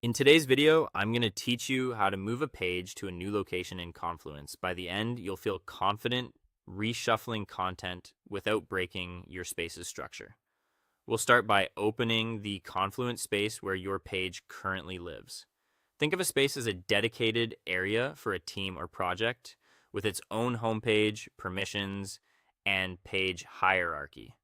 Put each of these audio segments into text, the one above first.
In today's video, I'm going to teach you how to move a page to a new location in Confluence. By the end, you'll feel confident reshuffling content without breaking your space's structure. We'll start by opening the Confluence space where your page currently lives. Think of a space as a dedicated area for a team or project with its own homepage, permissions, and page hierarchy.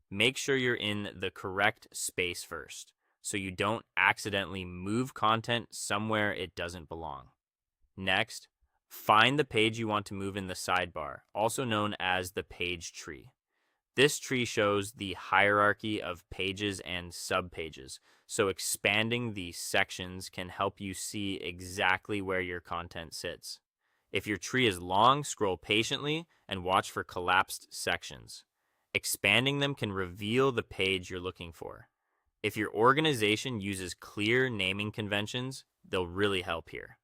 Make sure you're in the correct space first so you don't accidentally move content somewhere it doesn't belong. Next, find the page you want to move in the sidebar, also known as the page tree. This tree shows the hierarchy of pages and subpages, so expanding the sections can help you see exactly where your content sits. If your tree is long, scroll patiently and watch for collapsed sections. Expanding them can reveal the page you're looking for. If your organization uses clear naming conventions, they'll really help here.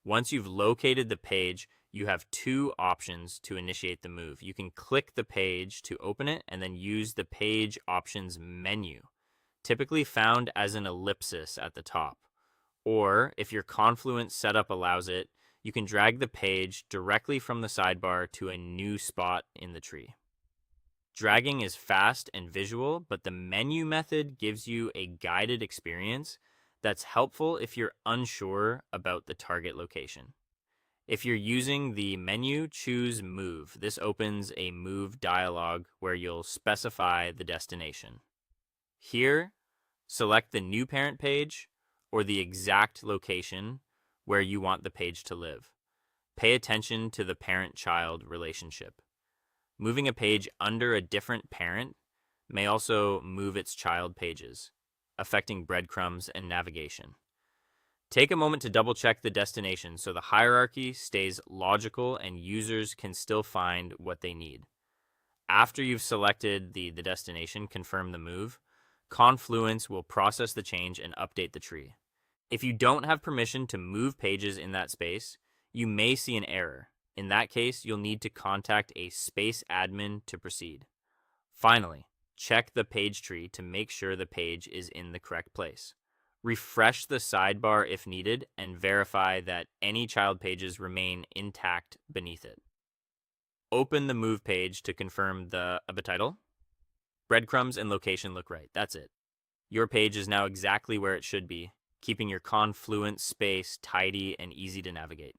Once you've located the page, you have two options to initiate the move. You can click the page to open it and then use the page options menu, typically found as an ellipsis at the top. Or if your Confluence setup allows it, you can drag the page directly from the sidebar to a new spot in the tree. Dragging is fast and visual, but the menu method gives you a guided experience that's helpful if you're unsure about the target location. If you're using the menu, choose Move. This opens a Move dialog where you'll specify the destination. Here, select the new parent page or the exact location where you want the page to live. Pay attention to the parent-child relationship. Moving a page under a different parent may also move its child pages, affecting breadcrumbs and navigation. Take a moment to double check the destination so the hierarchy stays logical and users can still find what they need. After you've selected the destination, confirm the move, Confluence will process the change and update the tree. If you don't have permission to move pages in that space, you may see an error. In that case, you'll need to contact a space admin to proceed. Finally, check the page tree to make sure the page is in the correct place. Refresh the sidebar if needed and verify that any child pages remain intact beneath it. Open the move page to confirm the title. Breadcrumbs and location look right. That's it. Your page is now exactly where it should be, keeping your Confluence space tidy and easy to navigate.